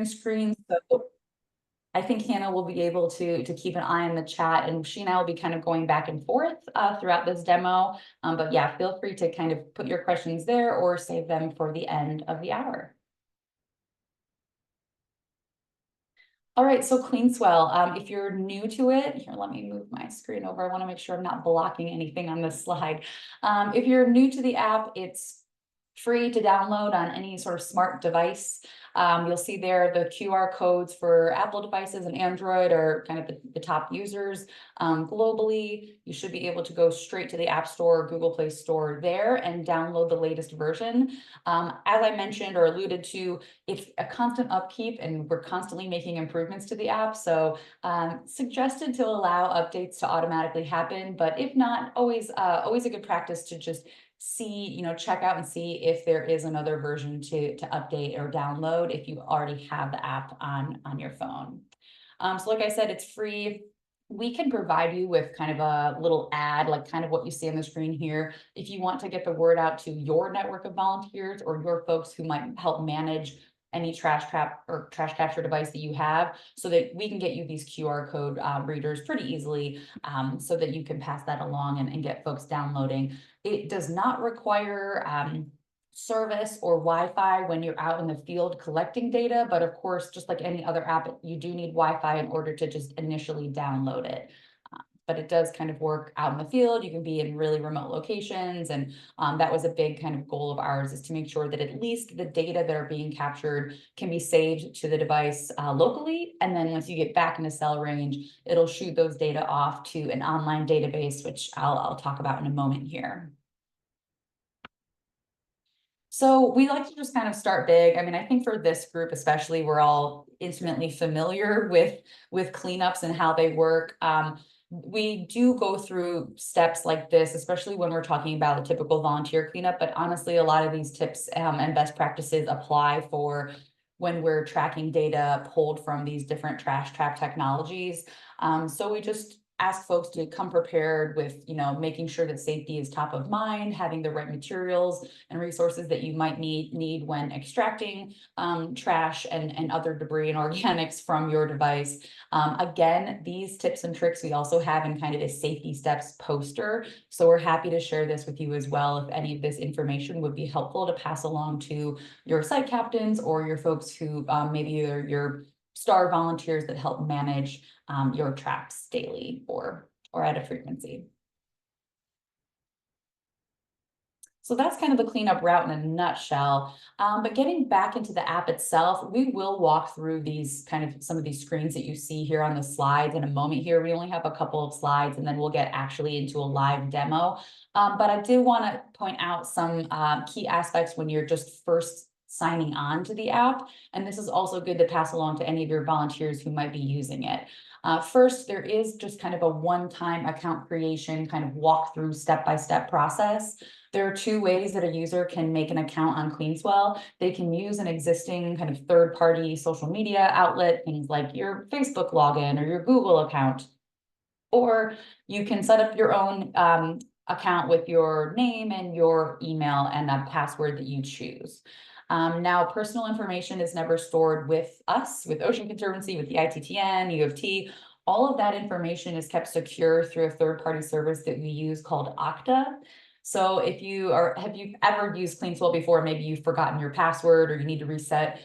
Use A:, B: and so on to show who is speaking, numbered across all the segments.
A: screen. So I think Hannah will be able to keep an eye on the chat, and she and I will be kind of going back and forth throughout this demo. But yeah, feel free to kind of put your questions there or save them for the end of the hour. All right, so CleanSwell, if you're new to it, here, let me move my screen over. I want to make sure I'm not blocking anything on this slide. If you're new to the app, it's free to download on any sort of smart device. You'll see there the QR codes for Apple devices and Android are kind of the top users globally. You should be able to go straight to the App Store, Google Play Store there and download the latest version. As I mentioned or alluded to, it's a constant upkeep and we're constantly making improvements to the app. So suggested to allow updates to automatically happen, but if not, always a good practice to just see, check out and see if there is another version to update or download if you already have the app on your phone. So like I said, it's free. We can provide you with kind of a little ad, like kind of what you see on the screen here. If you want to get the word out to your network of volunteers or your folks who might help manage any trash trap or trash capture device that you have, so that we can get you these QR code readers pretty easily, so that you can pass that along and get folks downloading. It does not require service or Wi-Fi when you're out in the field collecting data, but of course, just like any other app, you do need Wi-Fi in order to just initially download it. But it does kind of work out in the field. You can be in really remote locations. And that was a big kind of goal of ours, is to make sure that at least the data that are being captured can be saved to the device locally. And then once you get back into cell range, it'll shoot those data off to an online database, which I'll talk about in a moment here. So we like to just kind of start big. I mean, I think for this group especially, we're all intimately familiar with cleanups and how they work. We do go through steps like this, especially when we're talking about a typical volunteer cleanup, but honestly, a lot of these tips and best practices apply for when we're tracking data pulled from these different trash trap technologies. So we just ask folks to come prepared with, making sure that safety is top of mind, having the right materials and resources that you might need when extracting trash and other debris and organics from your device. Again, these tips and tricks we also have in kind of a safety steps poster. So we're happy to share this with you as well if any of this information would be helpful to pass along to your site captains or your folks who maybe are your star volunteers that help manage your traps daily or at a frequency. So that's kind of the cleanup route in a nutshell. But getting back into the app itself, we will walk through these some of these screens that you see here on the slides in a moment here. We only have a couple of slides and then we'll get actually into a live demo. But I do want to point out some key aspects when you're just first signing on to the app. And this is also good to pass along to any of your volunteers who might be using it. First, there is just kind of a one-time account creation kind of walkthrough step-by-step process. There are two ways that a user can make an account on CleanSwell. They can use an existing kind of third-party social media outlet, things like your Facebook login or your Google account, or you can set up your own account with your name and your email and a password that you choose. Now, personal information is never stored with us, with Ocean Conservancy, with the ITTN, U of T. All of that information is kept secure through a third-party service that we use called Okta. So if have you ever used CleanSwell before, maybe you've forgotten your password or you need to reset.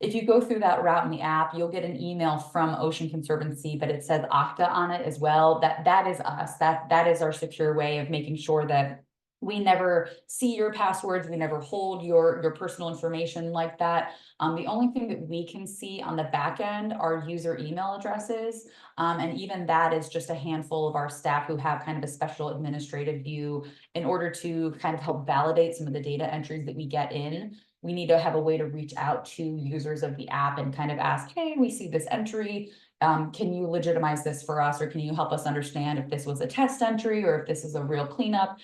A: If you go through that route in the app, you'll get an email from Ocean Conservancy, but it says Okta on it as well. That is us. That is our secure way of making sure that we never see your passwords. We never hold your personal information like that. The only thing that we can see on the back end are user email addresses. And even that is just a handful of our staff who have kind of a special administrative view in order to kind of help validate some of the data entries that we get in. We need to have a way to reach out to users of the app and kind of ask, hey, we see this entry. Can you legitimize this for us? Or can you help us understand if this was a test entry or if this is a real cleanup?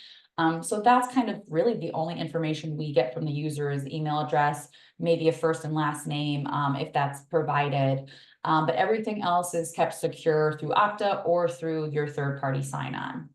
A: So that's kind of really the only information we get from the user is email address, maybe a first and last name, if that's provided. But everything else is kept secure through Okta or through your third-party sign-on.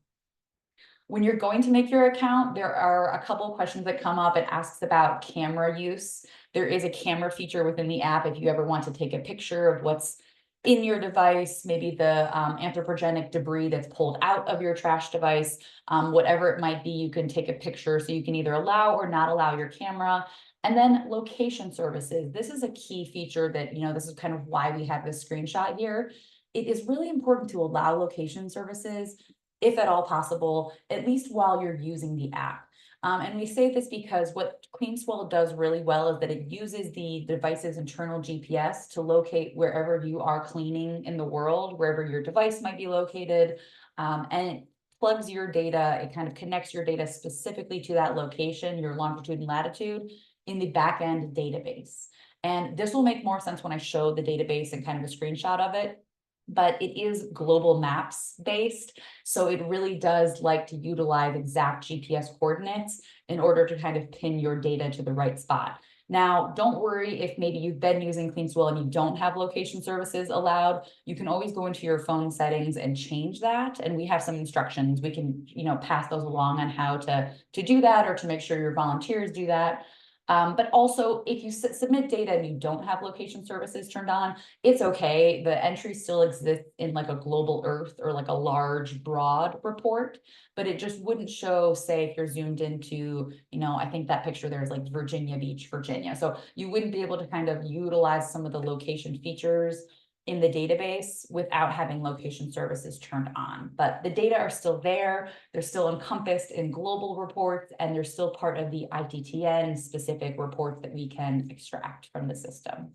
A: When you're going to make your account, there are a couple of questions that come up. It asks about camera use. There is a camera feature within the app if you ever want to take a picture of what's in your device, maybe the anthropogenic debris that's pulled out of your trash device, whatever it might be, you can take a picture. So you can either allow or not allow your camera. And then location services. This is a key feature that, this is kind of why we have this screenshot here. It is really important to allow location services, if at all possible, at least while you're using the app. And we say this because what CleanSwell does really well is that it uses the device's internal GPS to locate wherever you are cleaning in the world, wherever your device might be located, and it plugs your data, it kind of connects your data specifically to that location, your longitude and latitude, in the backend database. And this will make more sense when I show the database and kind of a screenshot of it. But it is global maps based. So it really does like to utilize exact GPS coordinates in order to kind of pin your data to the right spot. Now, don't worry if maybe you've been using CleanSwell and you don't have location services allowed. You can always go into your phone settings and change that. And we have some instructions. We can, pass those along on how to do that or to make sure your volunteers do that. But also, if you submit data and you don't have location services turned on, it's okay. The entry still exists in like a global Earth or like a large, broad report, but it just wouldn't show, say, if you're zoomed into, I think that picture there is like Virginia Beach, Virginia. So you wouldn't be able to kind of utilize some of the location features in the database without having location services turned on. But the data are still there. They're still encompassed in global reports, and they're still part of the ITTN specific reports that we can extract from the system.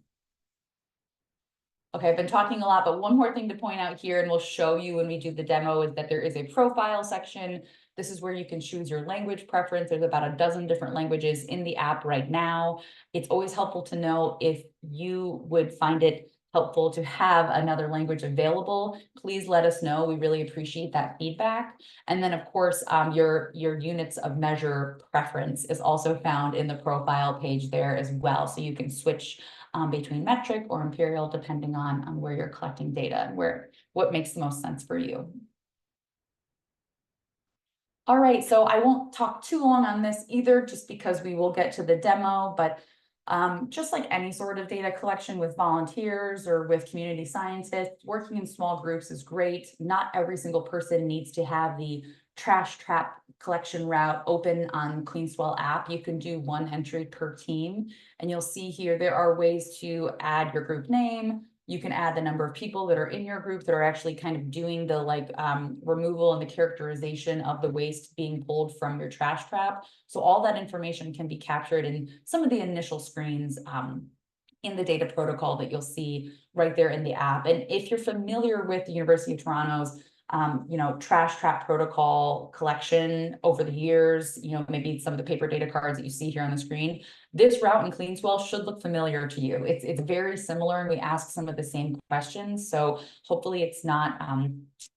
A: Okay, I've been talking a lot, but one more thing to point out here, and we'll show you when we do the demo, is that there is a profile section. This is where you can choose your language preference. There's about a dozen different languages in the app right now. It's always helpful to know if you would find it helpful to have another language available. Please let us know. We really appreciate that feedback. And then, of course, your units of measure preference is also found in the profile page there as well. So you can switch between metric or imperial, depending on where you're collecting data and what makes the most sense for you. All right, so I won't talk too long on this either, just because we will get to the demo, but just like any sort of data collection with volunteers or with community scientists, working in small groups is great. Not every single person needs to have the trash trap collection route open on CleanSwell app. You can do one entry per team, and you'll see here there are ways to add your group name. You can add the number of people that are in your group that are actually kind of doing the removal and the characterization of the waste being pulled from your trash trap. So all that information can be captured in some of the initial screens in the data protocol that you'll see right there in the app. And if you're familiar with the University of Toronto's trash trap protocol collection over the years, maybe some of the paper data cards that you see here on the screen, this route in CleanSwell should look familiar to you. It's very similar, and we ask some of the same questions. So hopefully it's not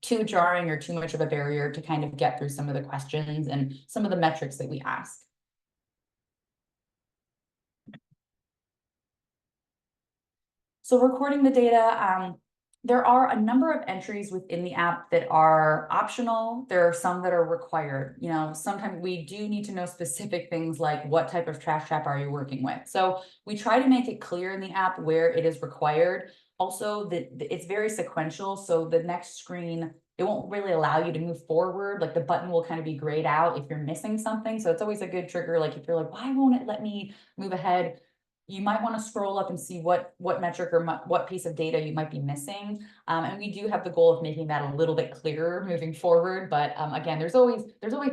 A: too jarring or too much of a barrier to kind of get through some of the questions and some of the metrics that we ask. So recording the data, there are a number of entries within the app that are optional. There are some that are required. Sometimes we do need to know specific things like what type of trash trap are you working with. So we try to make it clear in the app where it is required. Also, that it's very sequential. So the next screen, it won't really allow you to move forward. Like the button will kind of be grayed out if you're missing something. So it's always a good trigger. Like if you're like, why won't it let me move ahead? You might want to scroll up and see what metric or what piece of data you might be missing. And we do have the goal of making that a little bit clearer moving forward. But again, there's always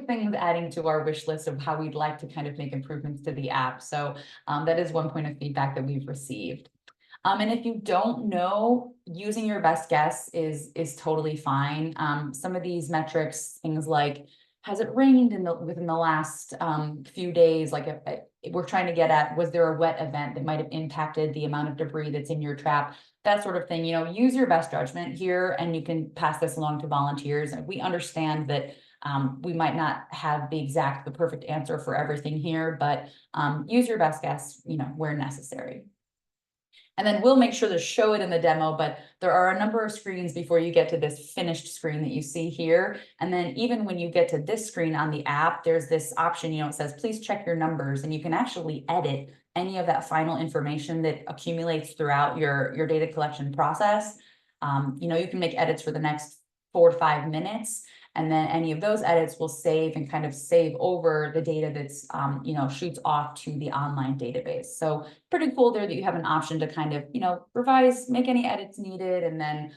A: things adding to our wish list of how we'd like to kind of make improvements to the app. So that is one point of feedback that we've received. And if you don't know, using your best guess is totally fine. Some of these metrics, things like, has it rained within the last few days? Like if we're trying to get at, was there a wet event that might have impacted the amount of debris that's in your trap? That sort of thing. Use your best judgment here, and you can pass this along to volunteers. And we understand that we might not have the perfect answer for everything here, but use your best guess, where necessary. And then we'll make sure to show it in the demo, but there are a number of screens before you get to this finished screen that you see here. And then even when you get to this screen on the app, there's this option, it says, please check your numbers, and you can actually edit any of that final information that accumulates throughout your data collection process. You know, you can make edits for the next 4 to 5 minutes, and then any of those edits will save and kind of save over the data that's, you know, shoots off to the online database. So pretty cool there that you have an option to kind of, you know, revise, make any edits needed. And then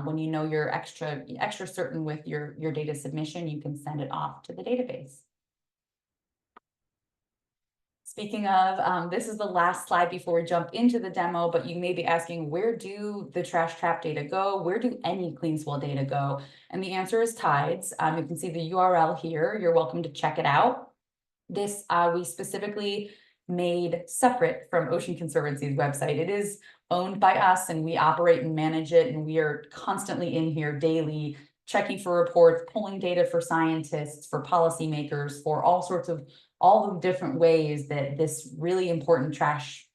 A: when you know you're extra certain with your data submission, you can send it off to the database. Speaking of, this is the last slide before we jump into the demo, but you may be asking, where do the trash trap data go? Where do any CleanSwell data go? And the answer is TIDES. You can see the URL here. You're welcome to check it out. This we specifically made separate from Ocean Conservancy's website. It is owned by us and we operate and manage it, and we are constantly in here daily checking for reports, pulling data for scientists, for policymakers, for all the different ways that this really important trash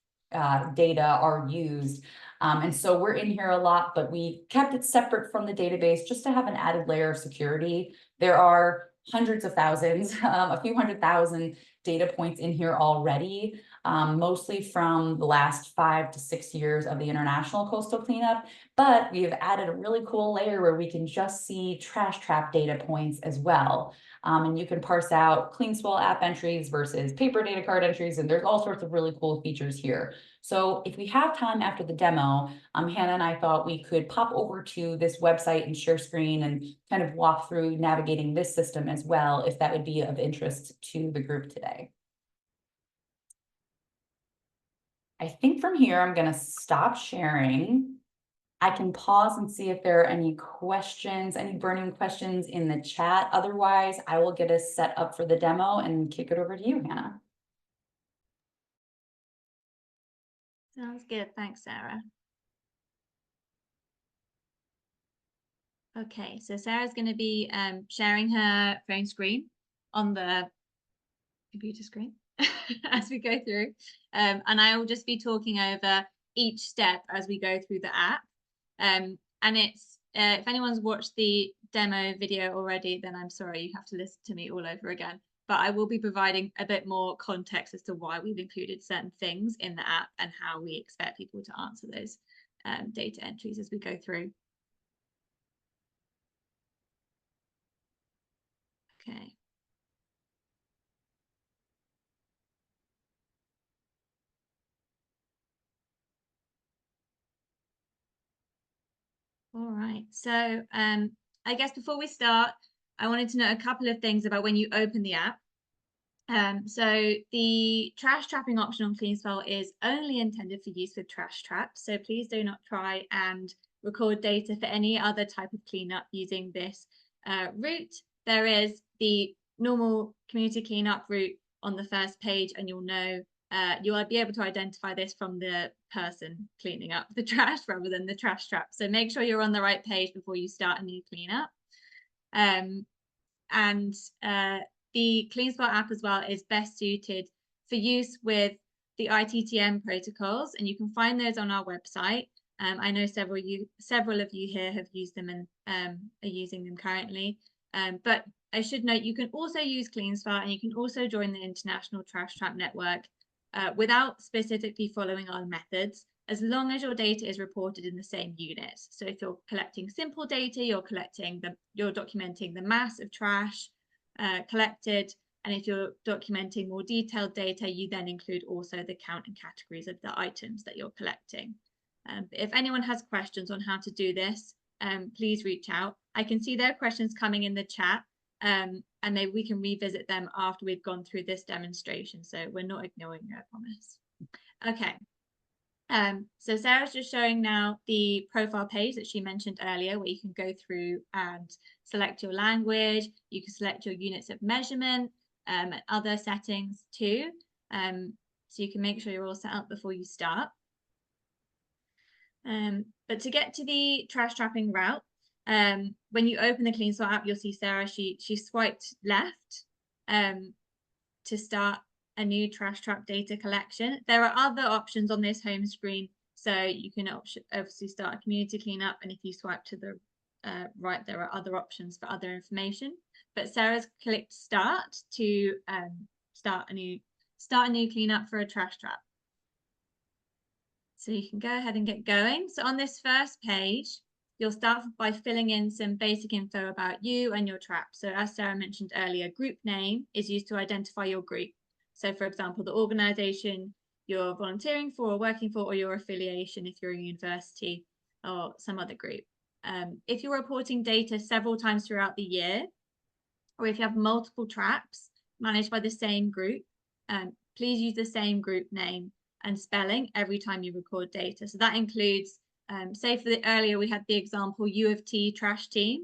A: data are used. And so we're in here a lot, but we kept it separate from the database just to have an added layer of security. There are hundreds of thousands, a few 100,000 data points in here already, mostly from the last 5 to 6 years of the international coastal cleanup. But we have added a really cool layer where we can just see trash trap data points as well. And you can parse out CleanSwell app entries versus paper data card entries, and there's all sorts of really cool features here. So if we have time after the demo, Hannah and I thought we could pop over to this website and share screen and kind of walk through navigating this system as well, if that would be of interest to the group today. I think from here, I'm going to stop sharing. I can pause and see if there are any questions, any burning questions in the chat. Otherwise, I will get us set up for the demo and kick it over to you, Hannah.
B: Sounds good. Thanks, Sarah. Okay, so Sarah's going to be sharing her phone screen on the computer screen as we go through. And I will just be talking over each step as we go through the app. And it's, if anyone's watched the demo video already, then I'm sorry, you have to listen to me all over again. But I will be providing a bit more context as to why we've included certain things in the app and how we expect people to answer those data entries as we go through. Okay. All right. So I guess before we start, I wanted to know a couple of things about when you open the app. So the trash trapping option on CleanSwell is only intended for use with trash traps. So please do not try and record data for any other type of cleanup using this route. There is the normal community cleanup route on the first page, and you'll know you will be able to identify this from the person cleaning up the trash rather than the trash trap. So make sure you're on the right page before you start a new cleanup. The CleanSwell app as well is best suited for use with the ITTM protocols, and you can find those on our website. I know several of you here have used them and are using them currently. But I should note you can also use CleanSwell, and you can also join the International Trash Trap Network without specifically following our methods, as long as your data is reported in the same unit. So if you're collecting simple data, you're documenting the mass of trash collected, and if you're documenting more detailed data, you then include also the count and categories of the items that you're collecting. If anyone has questions on how to do this, please reach out. I can see there are questions coming in the chat, and maybe we can revisit them after we've gone through this demonstration. So we're not ignoring you, I promise. Okay. So Sarah's just showing now the profile page that she mentioned earlier, where you can go through and select your language. You can select your units of measurement and other settings too. So you can make sure you're all set up before you start. But to get to the trash trapping route, when you open the CleanSwell app, you'll see Sarah, she swiped left to start a new trash trap data collection. There are other options on this home screen, so you can obviously start a community cleanup, and if you swipe to the right, there are other options for other information. But Sarah's clicked start to start a new cleanup for a trash trap. So you can go ahead and get going. So on this first page, you'll start by filling in some basic info about you and your trap. So as Sarah mentioned earlier, group name is used to identify your group. So for example, the organization you're volunteering for or working for, or your affiliation if you're a university or some other group. If you're reporting data several times throughout the year, or if you have multiple traps managed by the same group, please use the same group name and spelling every time you record data. So that includes, say for the earlier we had the example U of T trash team.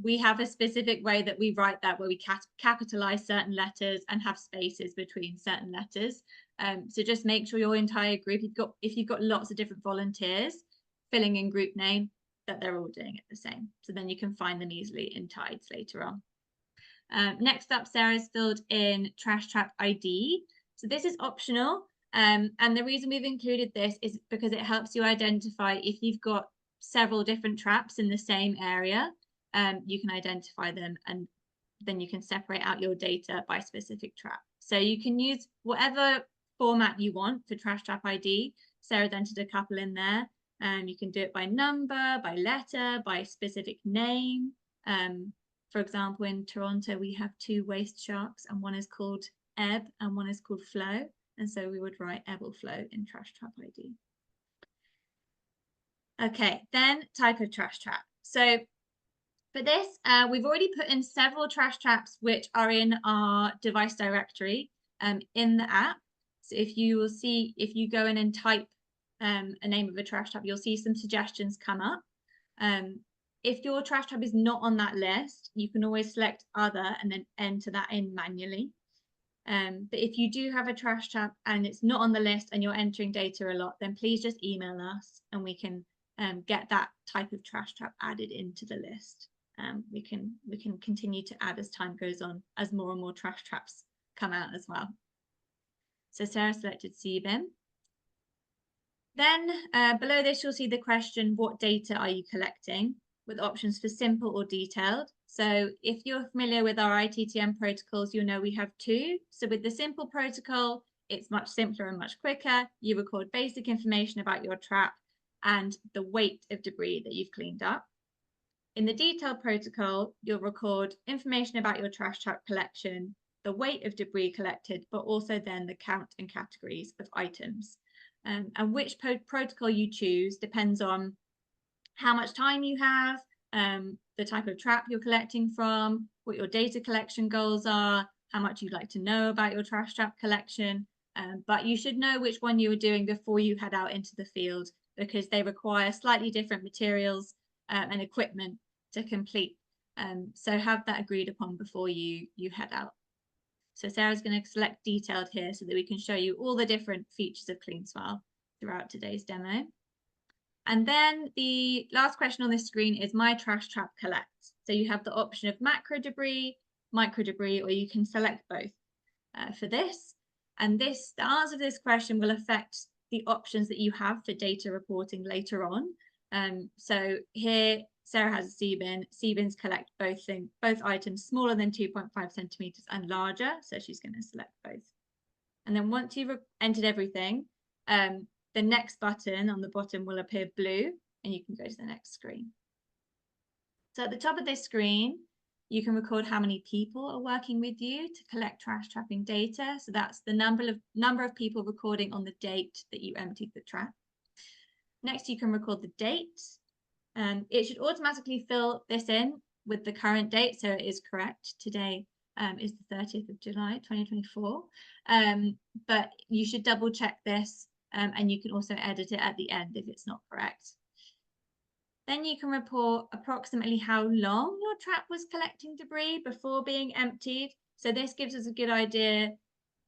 B: We have a specific way that we write that where we capitalize certain letters and have spaces between certain letters. So just make sure your entire group, if you've got lots of different volunteers filling in group name, that they're all doing it the same. So then you can find them easily in TIDES later on. Next up, Sarah's filled in Trash Trap ID. So this is optional. And the reason we've included this is because it helps you identify if you've got several different traps in the same area. You can identify them and then you can separate out your data by specific trap. So you can use whatever format you want for Trash Trap ID. Sarah's entered a couple in there. You can do it by number, by letter, by specific name. For example, in Toronto, we have 2 waste sharks, and one is called Ebb and one is called Flow. And so we would write Ebb or Flow in Trash Trap ID. Okay, then type of trash trap. So for this, we've already put in several trash traps which are in our device directory in the app. So if you will see, if you go in and type a name of a trash trap, you'll see some suggestions come up. If your trash trap is not on that list, you can always select other and then enter that in manually. But if you do have a trash trap and it's not on the list and you're entering data a lot, then please just email us and we can get that type of trash trap added into the list. We can continue to add as time goes on, as more and more trash traps come out as well. So Sarah selected CBIM. Then below this, you'll see the question, what data are you collecting? With options for simple or detailed. So if you're familiar with our ITTM protocols, you'll know we have 2. So with the simple protocol, it's much simpler and much quicker. You record basic information about your trap and the weight of debris that you've cleaned up. In the detailed protocol, you'll record information about your trash trap collection, the weight of debris collected, but also then the count and categories of items. And which protocol you choose depends on how much time you have, the type of trap you're collecting from, what your data collection goals are, how much you'd like to know about your trash trap collection. But you should know which one you were doing before you head out into the field, because they require slightly different materials and equipment to complete. So have that agreed upon before you head out. So Sarah's going to select detailed here so that we can show you all the different features of CleanSwell throughout today's demo. And then the last question on this screen is My Trash Trap Collect. So you have the option of macro debris, micro debris, or you can select both for this. And the answer to this question will affect the options that you have for data reporting later on. So here, Sarah has a CBIN. CBINs collect both items smaller than 2.5 centimeters and larger. So she's going to select both. And then once you've entered everything, the next button on the bottom will appear blue and you can go to the next screen. So at the top of this screen, you can record how many people are working with you to collect trash trapping data. So that's the number of people recording on the date that you emptied the trap. Next, you can record the date. It should automatically fill this in with the current date. So it is correct. Today is the 30th of July, 2024. But you should double check this. And you can also edit it at the end if it's not correct. Then you can report approximately how long your trap was collecting debris before being emptied. So this gives us a good idea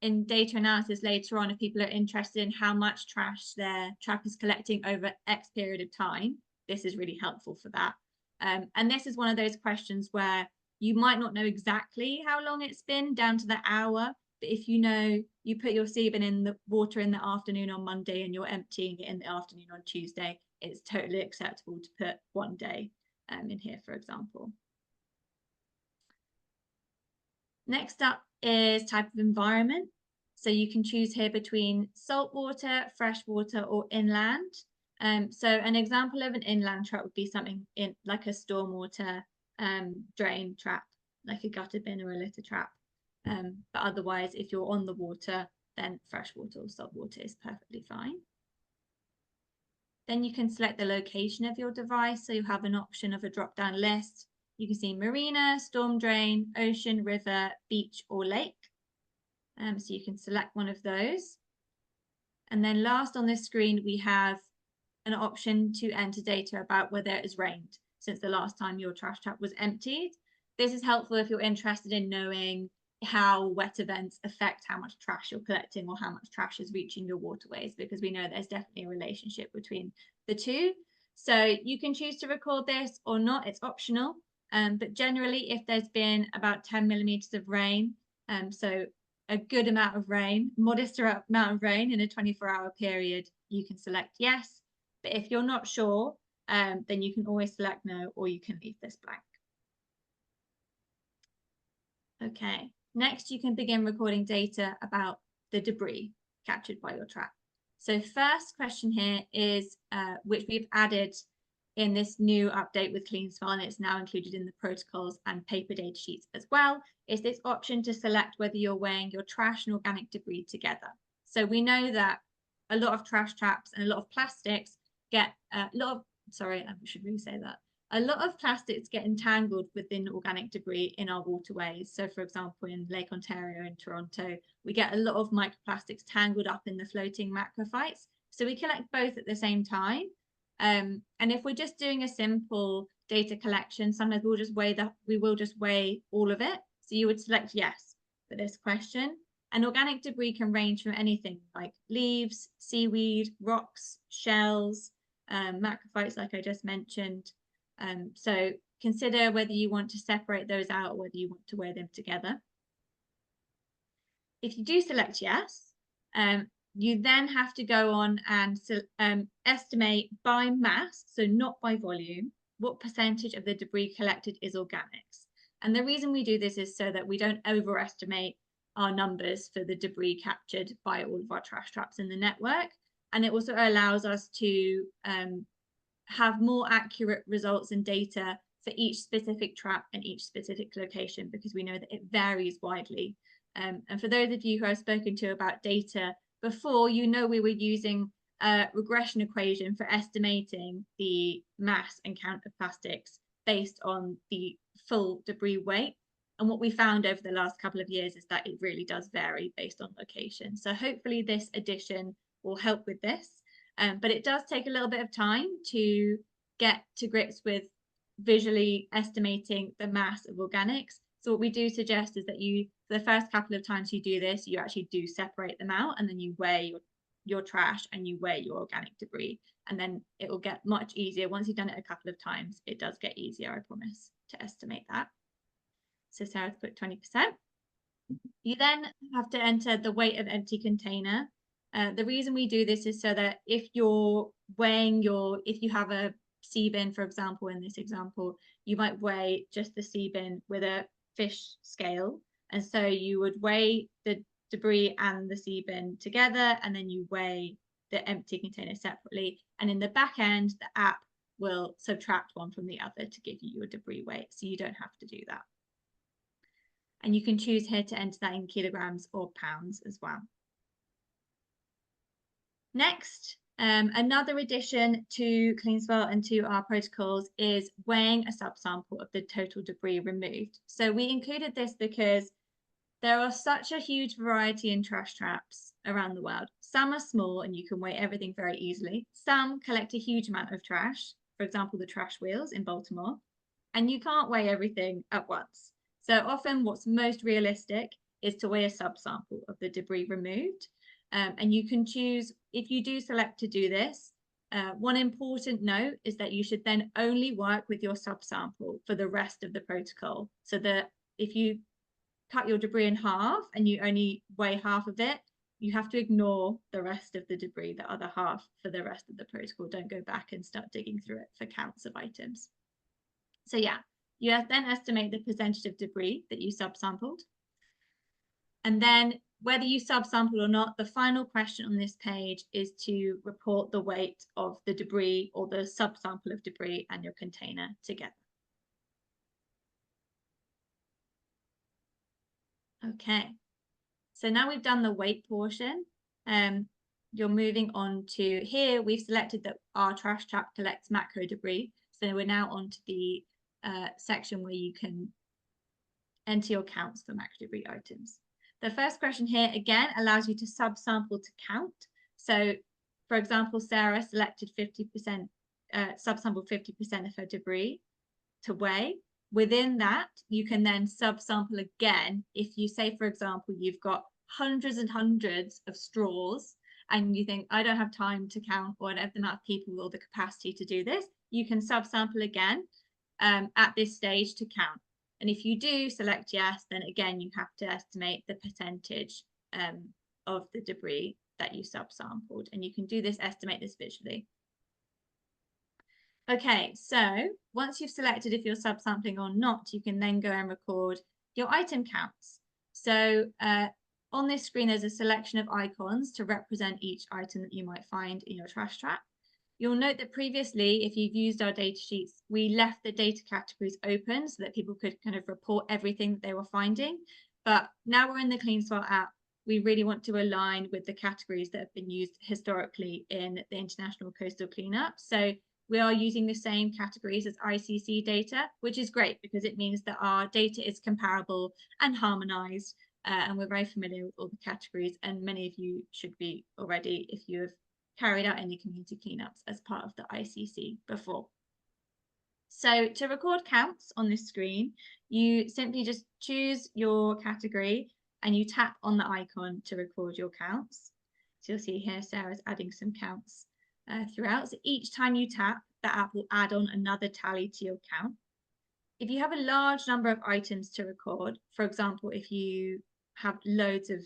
B: in data analysis later on if people are interested in how much trash their trap is collecting over X period of time. This is really helpful for that. And this is one of those questions where you might not know exactly how long it's been down to the hour. But if you know you put your CBIN in the water in the afternoon on Monday and you're emptying it in the afternoon on Tuesday, it's totally acceptable to put 1 day in here, for example. Next up is type of environment. So you can choose here between saltwater, freshwater, or inland. So an example of an inland trap would be something in like a stormwater drain trap, like a gutter bin or a litter trap. But otherwise, if you're on the water, then freshwater or saltwater is perfectly fine. Then you can select the location of your device. So you have an option of a drop-down list. You can see marina, storm drain, ocean, river, beach, or lake. So you can select one of those. And then last on this screen, we have an option to enter data about whether it has rained since the last time your trash trap was emptied. This is helpful if you're interested in knowing how wet events affect how much trash you're collecting or how much trash is reaching your waterways, because we know there's definitely a relationship between the two. So you can choose to record this or not, it's optional. But generally, if there's been about 10 millimeters of rain, so a good amount of rain, modest amount of rain in a 24-hour period, you can select yes. But if you're not sure, then you can always select no, or you can leave this blank. Okay, next you can begin recording data about the debris captured by your trap. So first question here is, which we've added in this new update with CleanSwell, and it's now included in the protocols and paper data sheets as well, is this option to select whether you're weighing your trash and organic debris together. So we know that a lot of trash traps and a lot of plastics get a lot of plastics get entangled within organic debris in our waterways. So for example, in Lake Ontario in Toronto, we get a lot of microplastics tangled up in the floating macrophytes. So we collect both at the same time. And if we're just doing a simple data collection, sometimes we will just weigh all of it. So you would select yes for this question. And organic debris can range from anything like leaves, seaweed, rocks, shells, macrophytes, like I just mentioned. So consider whether you want to separate those out or whether you want to weigh them together. If you do select yes, you then have to go on and estimate by mass, so not by volume, what percentage of the debris collected is organics. And the reason we do this is so that we don't overestimate our numbers for the debris captured by all of our trash traps in the network. And it also allows us to have more accurate results and data for each specific trap and each specific location, because we know that it varies widely. And for those of you who I've spoken to about data before, you know we were using a regression equation for estimating the mass and count of plastics based on the full debris weight. And what we found over the last couple of years is that it really does vary based on location. So hopefully this addition will help with this. But it does take a little bit of time to get to grips with visually estimating the mass of organics. So what we do suggest is that the first couple of times you do this, you actually do separate them out, and then you weigh your trash and you weigh your organic debris, and then it will get much easier. Once you've done it a couple of times, it does get easier, I promise, to estimate that. So Sarah's put 20%. You then have to enter the weight of empty container. The reason we do this is so that if you're weighing if you have a sea bin, for example, in this example, you might weigh just the sea bin with a fish scale. And so you would weigh the debris and the sea bin together, and then you weigh the empty container separately. And in the back end, the app will subtract one from the other to give you your debris weight. So you don't have to do that. And you can choose here to enter that in kilograms or pounds as well. Next, another addition to CleanSwell and to our protocols is weighing a subsample of the total debris removed. So we included this because there are such a huge variety in trash traps around the world. Some are small and you can weigh everything very easily. Some collect a huge amount of trash, for example, the trash wheels in Baltimore, and you can't weigh everything at once. So often what's most realistic is to weigh a subsample of the debris removed. And you can choose, if you do select to do this, one important note is that you should then only work with your subsample for the rest of the protocol. So that if you cut your debris in half and you only weigh half of it, you have to ignore the rest of the debris, the other half, for the rest of the protocol. Don't go back and start digging through it for counts of items. So yeah, you then estimate the percentage of debris that you subsampled. And then whether you subsample or not, the final question on this page is to report the weight of the debris or the subsample of debris and your container together. Okay, so now we've done the weight portion. You're moving on to here. We've selected that our trash trap collects macro debris. So we're now on to the section where you can enter your counts for macro debris items. The first question here, again, allows you to subsample to count. So, for example, Sarah selected 50%, subsampled 50% of her debris to weigh. Within that, you can then subsample again. If you say, for example, you've got hundreds and hundreds of straws and you think, I don't have time to count or I don't have the amount of people or the capacity to do this, you can subsample again at this stage to count. And if you do select yes, then again, you have to estimate the percentage of the debris that you subsampled. And you can do this, estimate this visually. Okay, so once you've selected if you're subsampling or not, you can then go and record your item counts. So on this screen, there's a selection of icons to represent each item that you might find in your trash trap. You'll note that previously, if you've used our data sheets, we left the data categories open so that people could kind of report everything that they were finding. But now we're in the CleanSwell app, we really want to align with the categories that have been used historically in the International Coastal Cleanup. So we are using the same categories as ICC data, which is great because it means that our data is comparable and harmonized, and we're very familiar with all the categories, and many of you should be already if you have carried out any community cleanups as part of the ICC before. So to record counts on this screen, you simply just choose your category and you tap on the icon to record your counts. So you'll see here Sarah's adding some counts throughout. So each time you tap, the app will add on another tally to your count. If you have a large number of items to record, for example, if you have loads of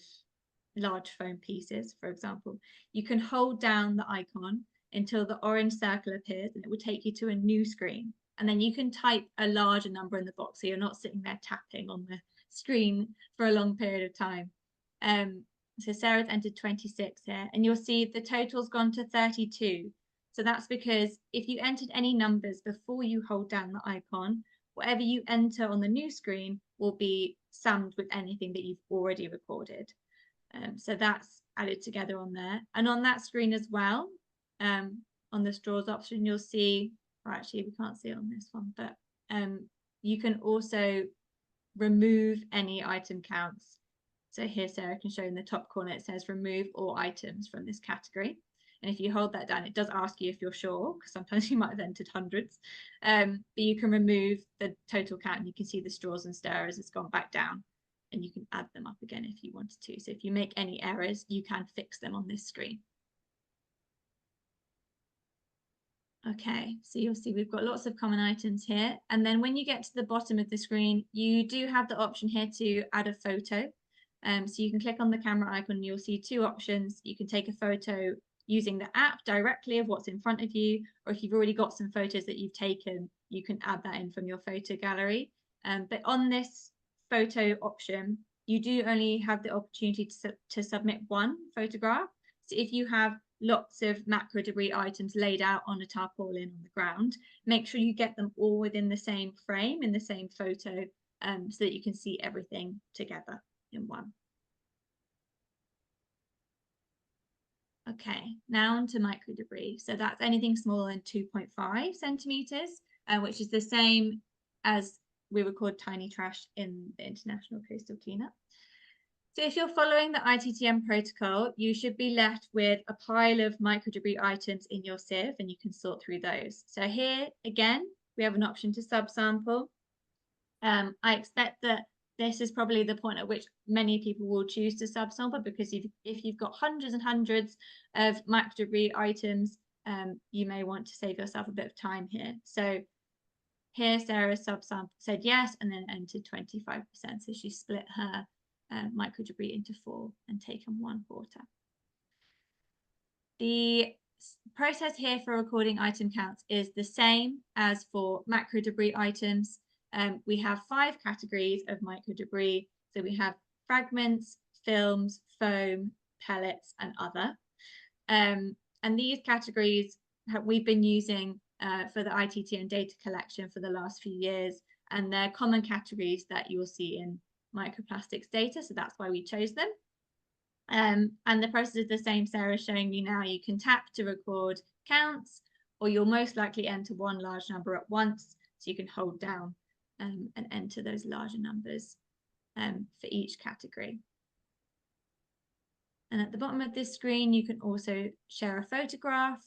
B: large foam pieces, for example, you can hold down the icon until the orange circle appears and it will take you to a new screen. And then you can type a larger number in the box so you're not sitting there tapping on the screen for a long period of time. So Sarah's entered 26 here and you'll see the total's gone to 32. So that's because if you entered any numbers before you hold down the icon, whatever you enter on the new screen will be summed with anything that you've already recorded. So that's added together on there. And on that screen as well, on the straws option, you'll see, or actually we can't see it on this one, but you can also remove any item counts. So here Sarah can show in the top corner, it says remove all items from this category. And if you hold that down, it does ask you if you're sure, because sometimes you might have entered hundreds. But you can remove the total count and you can see the straws and stirrers, it's gone back down. And you can add them up again if you wanted to. So if you make any errors, you can fix them on this screen. Okay, so you'll see we've got lots of common items here. And then when you get to the bottom of the screen, you do have the option here to add a photo. So you can click on the camera icon and you'll see two options. You can take a photo using the app directly of what's in front of you, or if you've already got some photos that you've taken, you can add that in from your photo gallery. But on this photo option, you do only have the opportunity to submit one photograph. So if you have lots of macro debris items laid out on a tarpaulin on the ground, make sure you get them all within the same frame in the same photo, so that you can see everything together in one. Okay, now on to micro debris. So that's anything smaller than 2.5 centimeters, which is the same as we record tiny trash in the International Coastal Cleanup. So if you're following the ITTM protocol, you should be left with a pile of micro debris items in your sieve and you can sort through those. So here, again, we have an option to subsample. I expect that this is probably the point at which many people will choose to subsample, because if you've got hundreds and hundreds of micro debris items, you may want to save yourself a bit of time here. So here Sarah subsample said yes and then entered 25%. So she split her micro debris into 4 and taken 1/4. The process here for recording item counts is the same as for macro debris items. We have 5 categories of micro debris. So we have fragments, films, foam, pellets, and other. And these categories we've been using for the ITTN data collection for the last few years, and they're common categories that you'll see in microplastics data, so that's why we chose them. And the process is the same Sarah's showing you now. You can tap to record counts, or you'll most likely enter one large number at once, so you can hold down and enter those larger numbers for each category. And at the bottom of this screen, you can also share a photograph.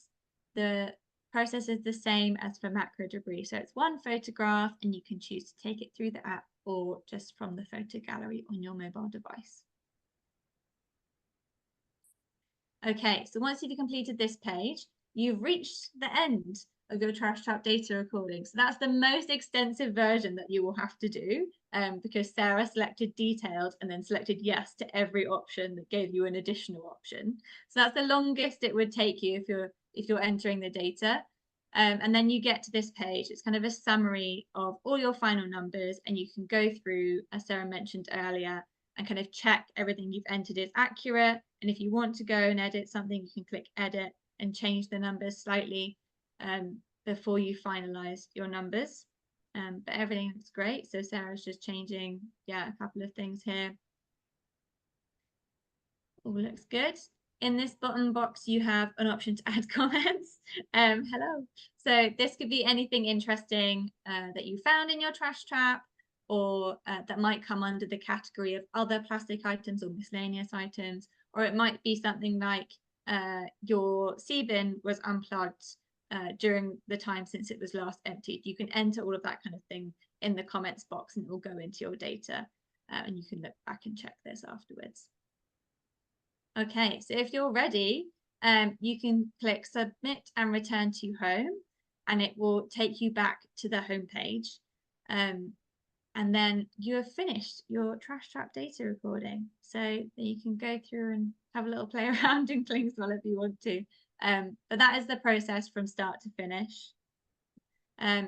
B: The process is the same as for macro debris. So it's one photograph, and you can choose to take it through the app or just from the photo gallery on your mobile device. Okay, so once you've completed this page, you've reached the end of your trash trap data recording. So that's the most extensive version that you will have to do, because Sarah selected detailed and then selected yes to every option that gave you an additional option. So that's the longest it would take you if you're entering the data. And then you get to this page. It's kind of a summary of all your final numbers, and you can go through, as Sarah mentioned earlier, and kind of check everything you've entered is accurate. And if you want to go and edit something, you can click edit and change the numbers slightly before you finalize your numbers. But everything looks great. So Sarah's just changing, a couple of things here. All looks good. In this bottom box, you have an option to add comments. Hello. So this could be anything interesting that you found in your trash trap, or that might come under the category of other plastic items or miscellaneous items, or it might be something like your sea bin was unplugged during the time since it was last emptied. You can enter all of that kind of thing in the comments box, and it will go into your data, and you can look back and check this afterwards. Okay, so if you're ready, you can click submit and return to home, and it will take you back to the home page. And then you have finished your trash trap data recording. So you can go through and have a little play around in Cleanswell if you want to. But that is the process from start to finish.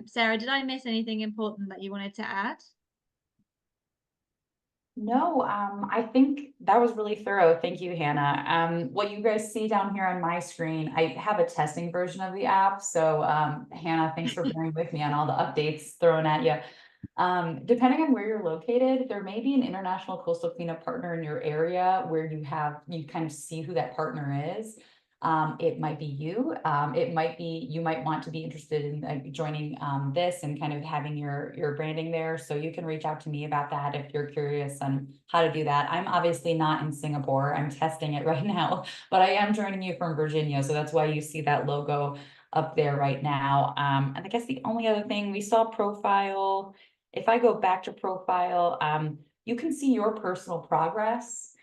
B: Sarah, did I miss anything important that you wanted to add?
A: No, I think that was really thorough. Thank you, Hannah. What you guys see down here on my screen, I have a testing version of the app. So Hannah, thanks for bearing with me on all the updates thrown at you. Depending on where you're located, there may be an international coastal cleanup partner in your area where you kind of see who that partner is. It might be you. It might be, you might want to be interested in joining this and kind of having your branding there. So you can reach out to me about that if you're curious on how to do that. I'm obviously not in Singapore. I'm testing it right now, but I am joining you from Virginia. So that's why you see that logo up there right now. And I guess the only other thing, we saw profile. If I go back to profile, you can see your personal progress.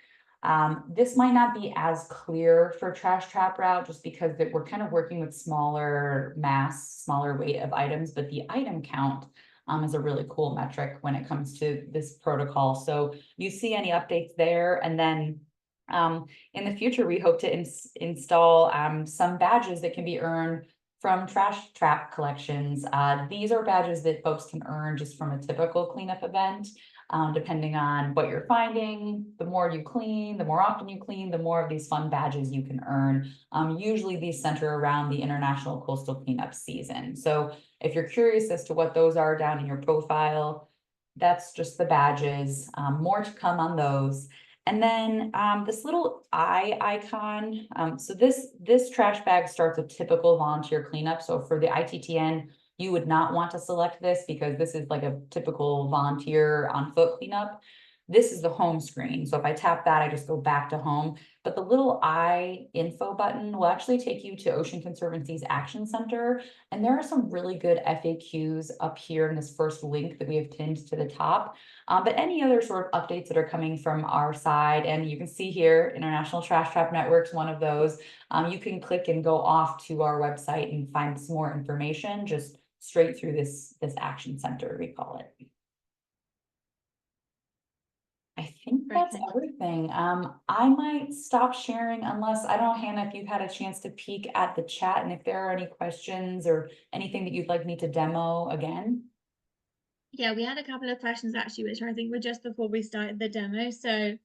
A: This might not be as clear for trash trap route just because we're kind of working with smaller weight of items, but the item count is a really cool metric when it comes to this protocol. So you see any updates there, and then in the future, we hope to install some badges that can be earned from trash trap collections. These are badges that folks can earn just from a typical cleanup event. Depending on what you're finding, the more you clean, the more often you clean, the more of these fun badges you can earn. Usually these center around the International Coastal Cleanup season. So if you're curious as to what those are down in your profile, that's just the badges. More to come on those. And then this little eye icon. So this trash bag starts a typical volunteer cleanup. So for the ITTN, you would not want to select this because this is like a typical volunteer on foot cleanup. This is the home screen. So if I tap that, I just go back to home. But the little eye info button will actually take you to Ocean Conservancy's Action Center. And there are some really good FAQs up here in this first link that we have pinned to the top. But any other sort of updates that are coming from our side, and you can see here, International Trash Trap Network's one of those. You can click and go off to our website and find some more information just straight through this Action Center, we call it. I think that's everything. I might stop sharing unless, I don't know, Hannah, if you've had a chance to peek at the chat and if there are any questions or anything that you'd like me to demo again.
B: Yeah, we had a couple of questions actually, which I think were just before we started the demo. So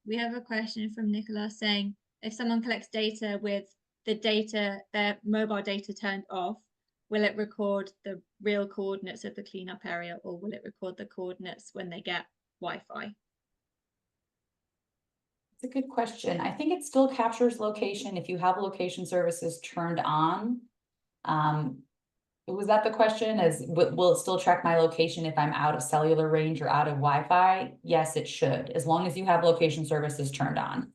B: we have a question from Nicola saying, if someone collects data with their mobile data turned off, will it record the real coordinates of the cleanup area, or will it record the coordinates when they get Wi-Fi?
A: It's a good question. I think it still captures location if you have location services turned on. Was that the question? Will it still track my location if I'm out of cellular range or out of Wi-Fi? Yes, it should, as long as you have location services turned on.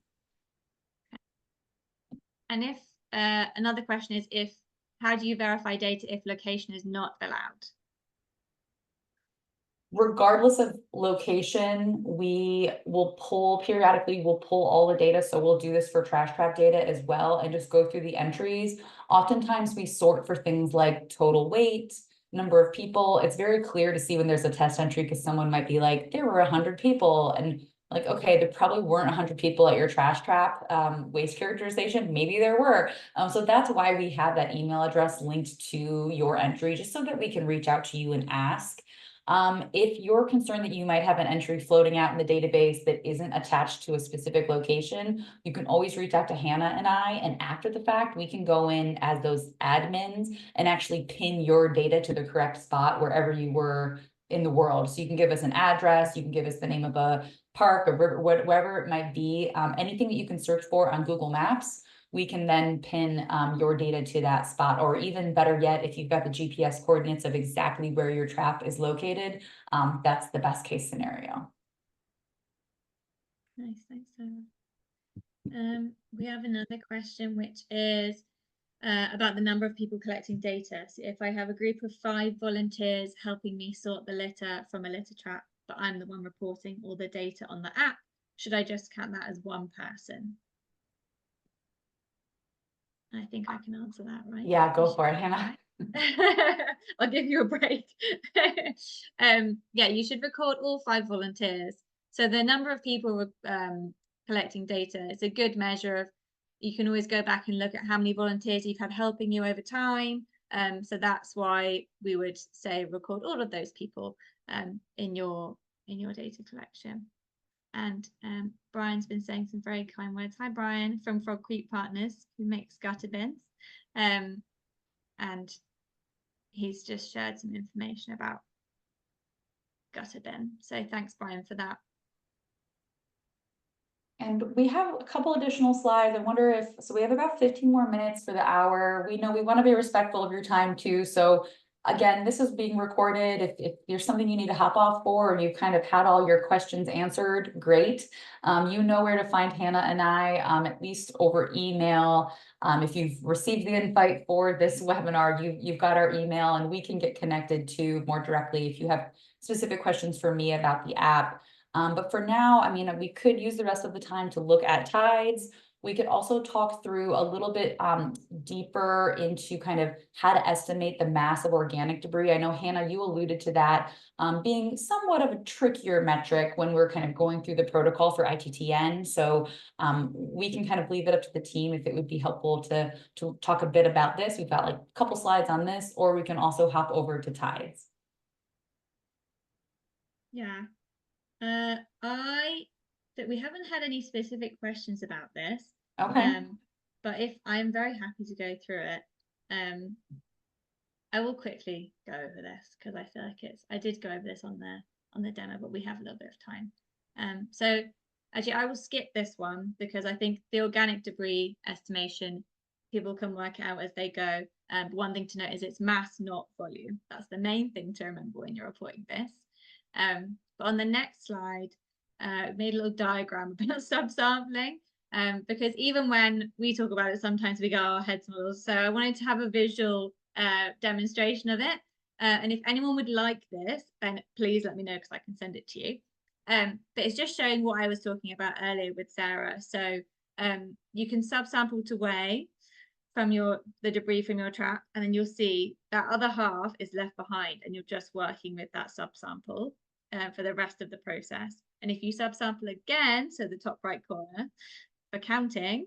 B: And if another question is, how do you verify data if location is not allowed?
A: Regardless of location, we will periodically, we'll pull all the data. So we'll do this for trash trap data as well and just go through the entries. Oftentimes we sort for things like total weight, number of people. It's very clear to see when there's a test entry because someone might be like, there were 100 people, and like, okay, there probably weren't 100 people at your trash trap waste characterization. Maybe there were. So that's why we have that email address linked to your entry, just so that we can reach out to you and ask. If you're concerned that you might have an entry floating out in the database that isn't attached to a specific location, you can always reach out to Hannah and I, and after the fact, we can go in as those admins and actually pin your data to the correct spot wherever you were in the world. So you can give us an address, you can give us the name of a park or river, whatever it might be, anything that you can search for on Google Maps. We can then pin your data to that spot, or even better yet, if you've got the GPS coordinates of exactly where your trap is located, that's the best case scenario.
B: Nice, thanks, Sarah. We have another question, which is about the number of people collecting data. So if I have a group of 5 volunteers helping me sort the litter from a litter trap, but I'm the one reporting all the data on the app, should I just count that as one person? I think I can answer that, right?
A: Yeah, go for it, Hannah.
B: I'll give you a break. Yeah, you should record all 5 volunteers. So the number of people collecting data is a good measure of, you can always go back and look at how many volunteers you've had helping you over time. So that's why we would say record all of those people in your data collection. And Brian's been saying some very kind words. Hi, Brian, from Frog Creek Partners, who makes gutter bins. And he's just shared some information about gutter bin. So thanks, Brian, for that.
A: And we have a couple additional slides. I wonder if, so we have about 15 more minutes for the hour. We know we want to be respectful of your time too. So again, this is being recorded. If there's something you need to hop off for, or you kind of had all your questions answered, great. You know where to find Hannah and I, at least over email. If you've received the invite for this webinar, you've got our email, and we can get connected to more directly if you have specific questions for me about the app. But for now, I mean, we could use the rest of the time to look at TIDES. We could also talk through a little bit deeper into kind of how to estimate the mass of organic debris. I know, Hannah, you alluded to that being somewhat of a trickier metric when we're kind of going through the protocol for ITTN. So we can kind of leave it up to the team if it would be helpful to talk a bit about this. We've got like a couple slides on this, or we can also hop over to TIDES.
B: Yeah. We haven't had any specific questions about this.
A: Okay.
B: But if I'm very happy to go through it, I will quickly go over this because I feel like I did go over this on the demo, but we have a little bit of time. So actually I will skip this one because I think the organic debris estimation, people can work out as they go. One thing to note is it's mass, not volume. That's the main thing to remember when you're reporting this. But on the next slide, made a little diagram about subsampling, because even when we talk about it, sometimes we go our heads models. So I wanted to have a visual demonstration of it. And if anyone would like this, then please let me know because I can send it to you. But it's just showing what I was talking about earlier with Sarah. So you can subsample to weigh from the debris from your trap, and then you'll see that other half is left behind, and you're just working with that subsample for the rest of the process. And if you subsample again, so the top right corner for counting,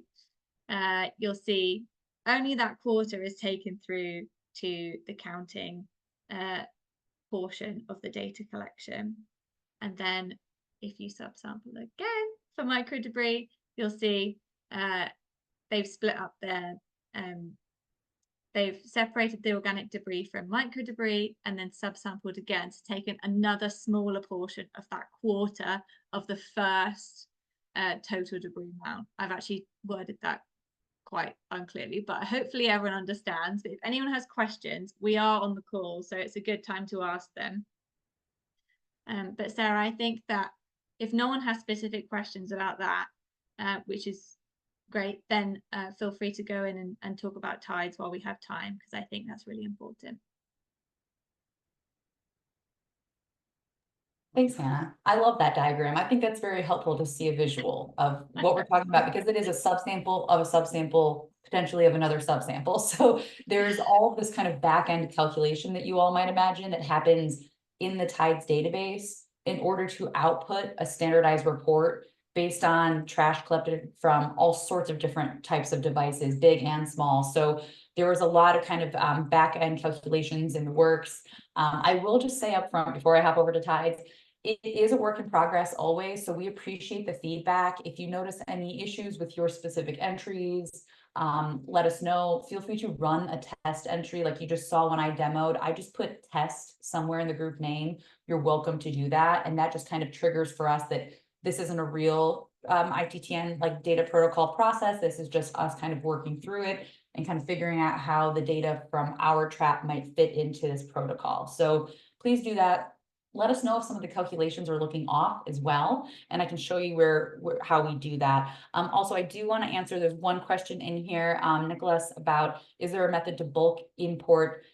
B: you'll see only that quarter is taken through to the counting portion of the data collection. And then if you subsample again, for micro debris, you'll see they've split up they've separated the organic debris from micro debris and then subsampled again to take another smaller portion of that quarter of the first total debris amount. I've actually worded that quite unclearly, but hopefully everyone understands. But if anyone has questions, we are on the call, so it's a good time to ask them. But Sarah, I think that if no one has specific questions about that, which is great, then feel free to go in and talk about tides while we have time, because I think that's really important.
A: Thanks, Hannah. I love that diagram. I think that's very helpful to see a visual of what we're talking about, because it is a subsample of a subsample, potentially of another subsample. So there's all this kind of back end calculation that you all might imagine that happens in the TIDES database in order to output a standardized report based on trash collected from all sorts of different types of devices, big and small. So there was a lot of kind of back end calculations in the works. I will just say up front before I hop over to TIDES, it is a work in progress always, so we appreciate the feedback. If you notice any issues with your specific entries, let us know. Feel free to run a test entry like you just saw when I demoed. I just put test somewhere in the group name. You're welcome to do that. And that just kind of triggers for us that this isn't a real ITTN like data protocol process. This is just us kind of working through it and kind of figuring out how the data from our trap might fit into this protocol. So please do that. Let us know if some of the calculations are looking off as well, and I can show you how we do that. Also, I do want to answer, there's one question in here, Nicholas, about is there a method to bulk import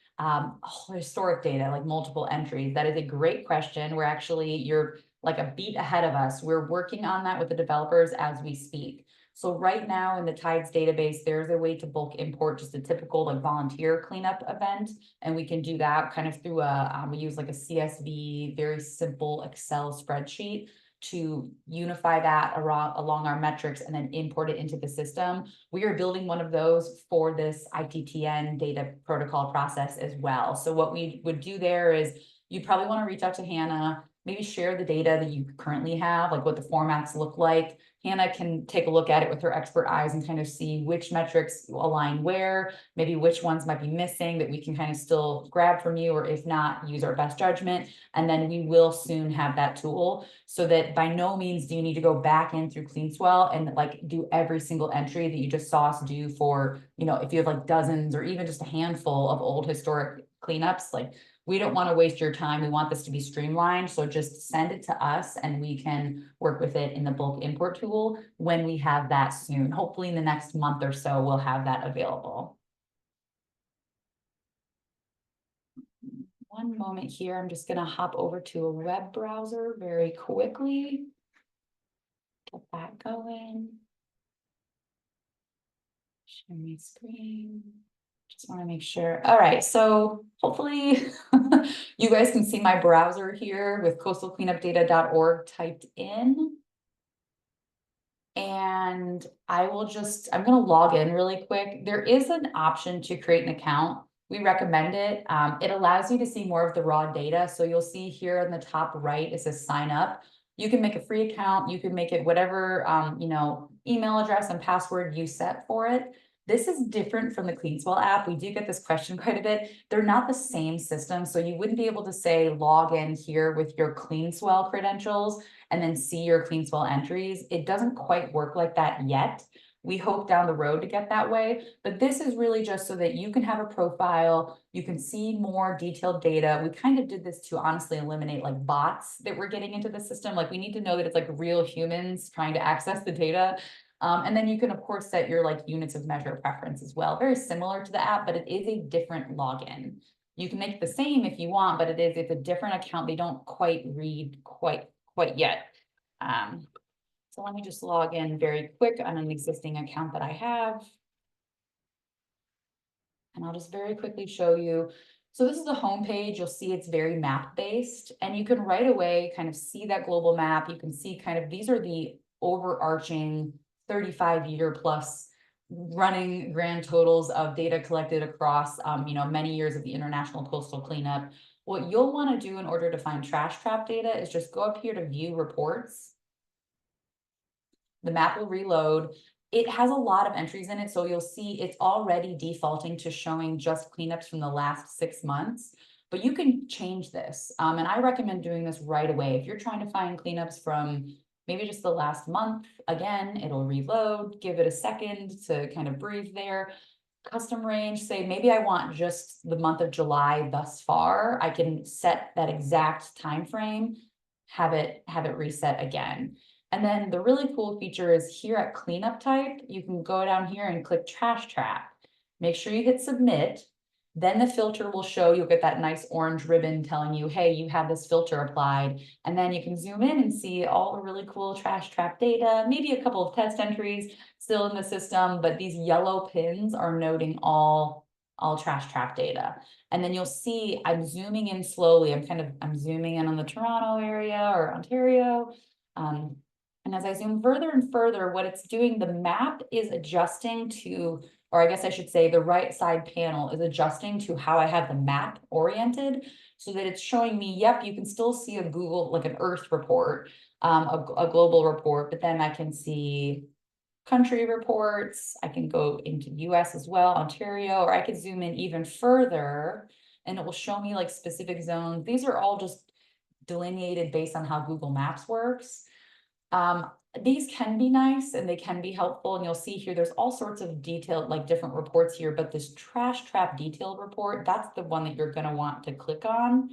A: historic data, like multiple entries? That is a great question. We're actually, you're like a beat ahead of us. We're working on that with the developers as we speak. So right now in the TIDES database, there's a way to bulk import just a typical like volunteer cleanup event. And we can do that kind of through we use like a CSV, very simple Excel spreadsheet to unify that along our metrics and then import it into the system. We are building one of those for this ITTN data protocol process as well. So what we would do there is you'd probably want to reach out to Hannah, maybe share the data that you currently have, like what the formats look like. Hannah can take a look at it with her expert eyes and kind of see which metrics align where, maybe which ones might be missing that we can kind of still grab from you, or if not, use our best judgment. And then we will soon have that tool, so that by no means do you need to go back in through CleanSwell and like do every single entry that you just saw us do for, you know, if you have like dozens or even just a handful of old historic cleanups. Like, we don't want to waste your time. We want this to be streamlined. So just send it to us and we can work with it in the bulk import tool when we have that soon. Hopefully in the next month or so, we'll have that available. One moment here. I'm just going to hop over to a web browser very quickly. Get that going. Share my screen. Just want to make sure. All right, so hopefully you guys can see my browser here with coastalcleanupdata.org typed in. And I'm going to log in really quick. There is an option to create an account. We recommend it. It allows you to see more of the raw data. So you'll see here in the top right, it says sign up. You can make a free account. You can make it whatever, email address and password you set for it. This is different from the CleanSwell app. We do get this question quite a bit. They're not the same system. So you wouldn't be able to say log in here with your CleanSwell credentials and then see your CleanSwell entries. It doesn't quite work like that yet. We hope down the road to get that way, but this is really just so that you can have a profile, you can see more detailed data. We kind of did this to honestly eliminate like bots that we're getting into the system. Like, we need to know that it's like real humans trying to access the data. And then you can of course set your like units of measure preference as well. Very similar to the app, but it is a different login. You can make it the same if you want, but it's a different account. They don't quite read quite yet. So let me just log in very quick on an existing account that I have. And I'll just very quickly show you. So this is the home page. You'll see it's very map based, and you can right away kind of see that global map. You can see kind of, these are the overarching 35-year plus running grand totals of data collected across, many years of the International Coastal Cleanup. What you'll want to do in order to find trash trap data is just go up here to view reports. the map will reload. It has a lot of entries in it, so you'll see it's already defaulting to showing just cleanups from the last 6 months. But you can change this, and I recommend doing this right away. If you're trying to find cleanups from maybe just the last month, again, it'll reload, give it a second to kind of breathe there. Custom range, say maybe I want just the month of July thus far. I can set that exact time frame, have it reset again. And then the really cool feature is here at cleanup type, you can go down here and click trash trap. Make sure you hit submit. Then the filter will show, you'll get that nice orange ribbon telling you, hey, you have this filter applied. And then you can zoom in and see all the really cool trash trap data, maybe a couple of test entries still in the system, but these yellow pins are noting all trash trap data. And then you'll see I'm zooming in slowly. I'm zooming in on the Toronto area or Ontario. And as I zoom further and further, what it's doing, the map is adjusting to, or I guess I should say the right side panel is adjusting to how I have the map oriented so that it's showing me, yep, you can still see a Google, like an Earth report, a global report, but then I can see country reports. I can go into US as well, Ontario, or I could zoom in even further and it will show me like specific zones. These are all just delineated based on how Google Maps works. These can be nice and they can be helpful, and you'll see here there's all sorts of detailed, like different reports here, but this trash trap detailed report, that's the one that you're going to want to click on.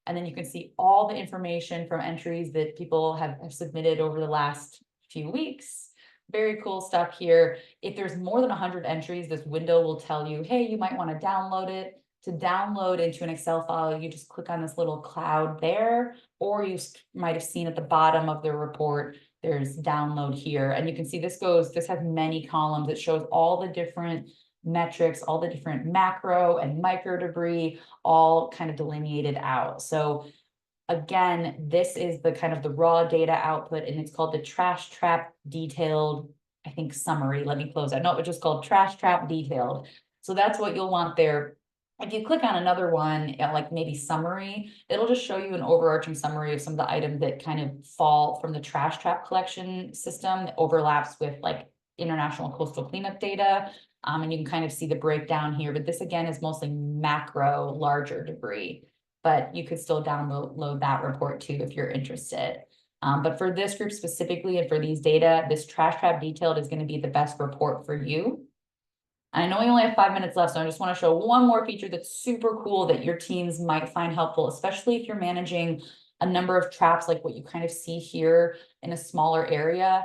A: And then you can see all the information from entries that people have submitted over the last few weeks. Very cool stuff here. If there's more than 100 entries, this window will tell you, hey, you might want to download it. To download into an Excel file, you just click on this little cloud there, or you might have seen at the bottom of the report, there's download here. And you can see this has many columns. It shows all the different metrics, all the different macro and micro debris, all kind of delineated out. So again, this is the kind of the raw data output, and it's called the trash trap detailed, I think, summary. Let me close that. No, it's just called trash trap detailed. So that's what you'll want there. If you click on another one, like maybe summary, it'll just show you an overarching summary of some of the items that kind of fall from the trash trap collection system that overlaps with like international coastal cleanup data. And you can kind of see the breakdown here, but this again is mostly macro, larger debris, but you could still download that report too if you're interested. But for this group specifically and for these data, this trash trap detailed is going to be the best report for you. I know we only have 5 minutes left, so I just want to show one more feature that's super cool that your teams might find helpful, especially if you're managing a number of traps like what you kind of see here in a smaller area.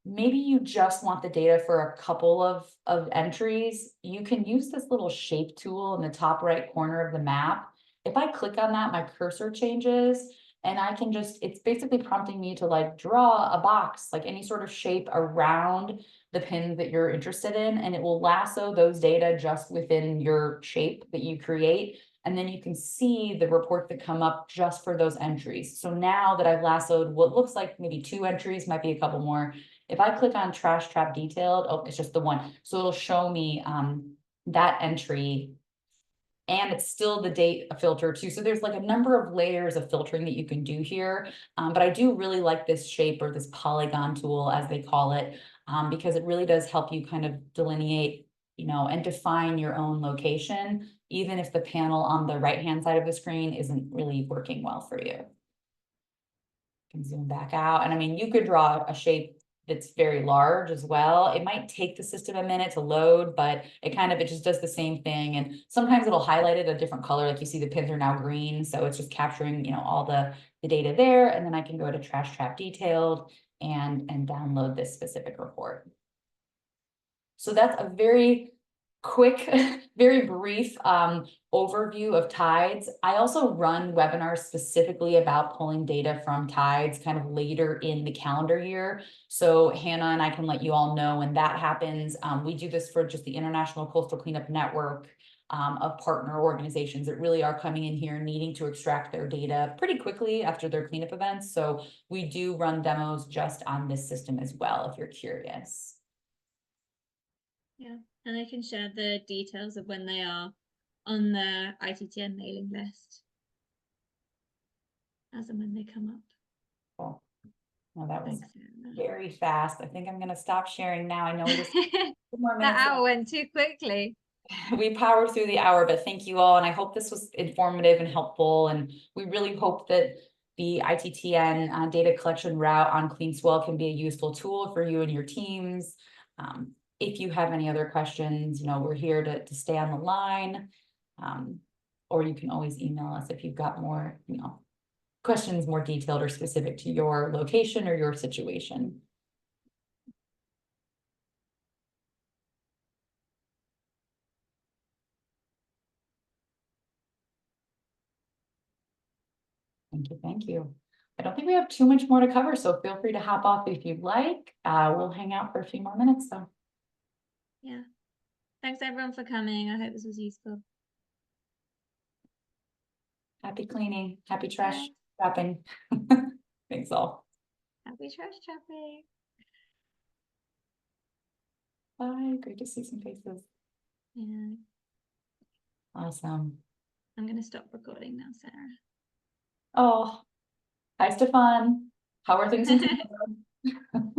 A: Maybe you just want the data for a couple of entries. You can use this little shape tool in the top right corner of the map. If I click on that, my cursor changes and I can just, it's basically prompting me to like draw a box, like any sort of shape around the pins that you're interested in, and it will lasso those data just within your shape that you create. And then you can see the reports that come up just for those entries. So now that I've lassoed what looks like maybe 2 entries, might be a couple more. If I click on trash trap detailed, oh, it's just the one. So it'll show me that entry, and it's still the date filter too. So there's like a number of layers of filtering that you can do here. But I do really like this shape, or this polygon tool as they call it, because it really does help you kind of delineate, and define your own location, even if the panel on the right-hand side of the screen isn't really working well for you. Can zoom back out. And I mean, you could draw a shape that's very large as well. It might take the system a minute to load, but it just does the same thing. And sometimes it'll highlight it a different color. Like you see the pins are now green. So it's just capturing, all the data there. And then I can go to trash trap detailed and download this specific report. So that's a very quick, very brief overview of TIDES. I also run webinars specifically about pulling data from TIDES kind of later in the calendar year. So Hannah and I can let you all know when that happens. We do this for just the International Coastal Cleanup Network of partner organizations that really are coming in here needing to extract their data pretty quickly after their cleanup events. So we do run demos just on this system as well, if you're curious.
B: Yeah, and I can share the details of when they are on the ITTN mailing list as and when they come up.
A: Cool. Oh, that was
B: Thanks, Sarah.
A: very fast. I think I'm gonna stop sharing now. I know we just 2 more
B: That
A: minutes
B: hour
A: left.
B: went too quickly.
A: We powered through the hour, but thank you all, and I hope this was informative and helpful, and we really hope that the ITTN data collection route on CleanSwell can be a useful tool for you and your teams. If you have any other questions, we're here to stay on the line. Or you can always email us if you've got more, questions more detailed or specific to your location or your situation. Thank you, thank you. I don't think we have too much more to cover, so feel free to hop off if you'd like. We'll hang out for a few more minutes, though.
B: Yeah. Thanks everyone for coming. I hope this was useful.
A: Happy cleaning, happy trash
B: Thanks.
A: wrapping. Thanks all.
B: Happy trash trapping.
A: Bye, great to see some faces.
B: Yeah.
A: Awesome.
B: I'm going to stop recording now, Sarah.
A: Oh, hi, Stefan. How are things in Toronto?